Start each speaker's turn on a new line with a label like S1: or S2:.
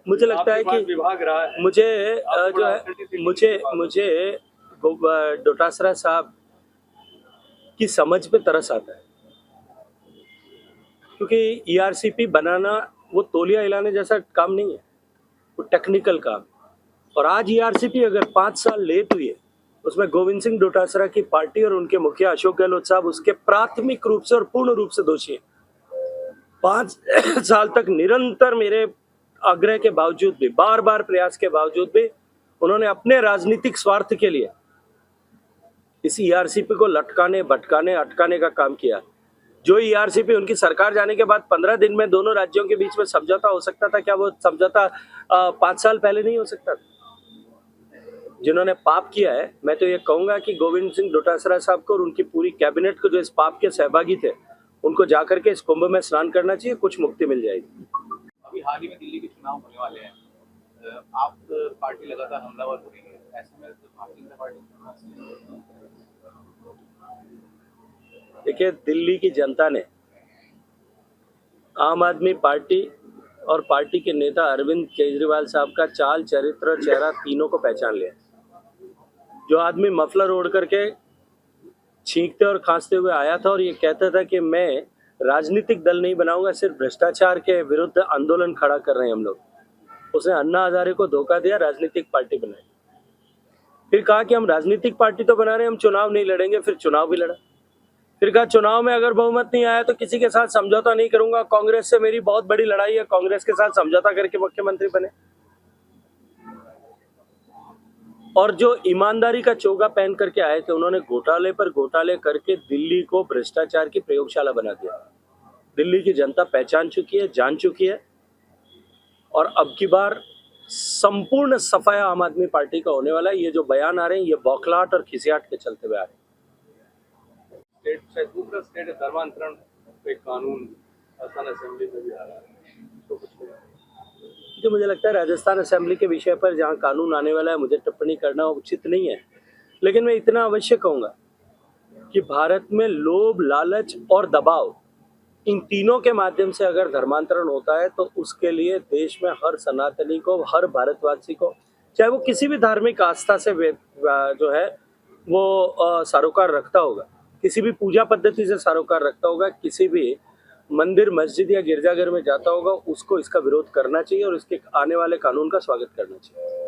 S1: मुझे लगता है कि
S2: विभाग रहा है,
S1: मुझे जो है मुझे डोटासरा साहब की समझ पे तरस आता है, क्योंकि ईआरसीपी बनाना वो तौलिया हिलाने जैसा काम नहीं है, वो टेक्निकल काम। और आज ईआरसीपी अगर 5 साल लेट हुई है, उसमें गोविंद सिंह डोटासरा की पार्टी और उनके मुखिया अशोक गहलोत साहब उसके प्राथमिक रूप से और पूर्ण रूप से दोषी हैं। 5 साल तक निरंतर मेरे आग्रह के बावजूद भी, बार बार प्रयास के बावजूद भी, उन्होंने अपने राजनीतिक स्वार्थ के लिए इस ईआरसीपी को लटकाने, भटकाने, अटकाने का काम किया। जो ईआरसीपी उनकी सरकार जाने के बाद 15 दिन में दोनों राज्यों के बीच में समझौता हो सकता था, क्या वो समझौता 5 साल पहले नहीं हो सकता था? जिन्होंने पाप किया है, मैं तो ये कहूंगा कि गोविंद सिंह डोटासरा साहब को और उनकी पूरी कैबिनेट को, जो इस पाप के सहभागी थे, उनको जाकर के इस कुंभ में स्नान करना चाहिए, कुछ मुक्ति मिल जाएगी।
S2: अभी हाल ही में दिल्ली के चुनाव होने वाले हैं, आप पार्टी लगातार हमलावर हो रही है, ऐसे में तो भारतीय जनता पार्टी
S1: देखिए, दिल्ली की जनता ने आम आदमी पार्टी और पार्टी के नेता अरविंद केजरीवाल साहब का चाल, चरित्र और चेहरा तीनों को पहचान लिया। जो आदमी मफलर ओढ़ करके छींकते और खांसते हुए आया था और ये कहता था कि मैं राजनीतिक दल नहीं बनाऊंगा, सिर्फ भ्रष्टाचार के विरुद्ध आंदोलन खड़ा कर रहे हैं हम लोग, उसने अन्ना हजारे को धोखा दिया, राजनीतिक पार्टी बनाई। फिर कहा कि हम राजनीतिक पार्टी तो बना रहे हैं, हम चुनाव नहीं लड़ेंगे, फिर चुनाव भी लड़ा। फिर कहा चुनाव में अगर बहुमत नहीं आया तो किसी के साथ समझौता नहीं करूंगा, कांग्रेस से मेरी बहुत बड़ी लड़ाई है, कांग्रेस के साथ समझौता करके मुख्यमंत्री बने। और जो ईमानदारी का चोगा पहन करके आए थे, उन्होंने घोटाले पर घोटाले करके दिल्ली को भ्रष्टाचार की प्रयोगशाला बना दिया। दिल्ली की जनता पहचान चुकी है, जान चुकी है, और अब की बार संपूर्ण सफाया आम आदमी पार्टी का होने वाला है। ये जो बयान आ रहे हैं, ये बौखलाहट और खिसियाट के चलते हुए आ रहे हैं।
S2: दूसरा स्टेट धर्मांतरण पे कानून राजस्थान असेंबली में भी आ रहा है, तो कुछ
S1: जो मुझे लगता है राजस्थान असेंबली के विषय पर जहां कानून आने वाला है, मुझे टिप्पणी करना उचित नहीं है, लेकिन मैं इतना अवश्य कहूंगा कि भारत में लोभ, लालच और दबाव, इन तीनों के माध्यम से अगर धर्मांतरण होता है तो उसके लिए देश में हर सनातनी को, हर भारतवासी को, चाहे वो किसी भी धार्मिक आस्था से जो है वो सरोकार रखता होगा, किसी भी पूजा पद्धति से सरोकार रखता होगा, किसी भी मंदिर, मस्जिद या गिरजाघर में जाता होगा, उसको इसका विरोध करना चाहिए और इसके आने वाले कानून का स्वागत करना चाहिए।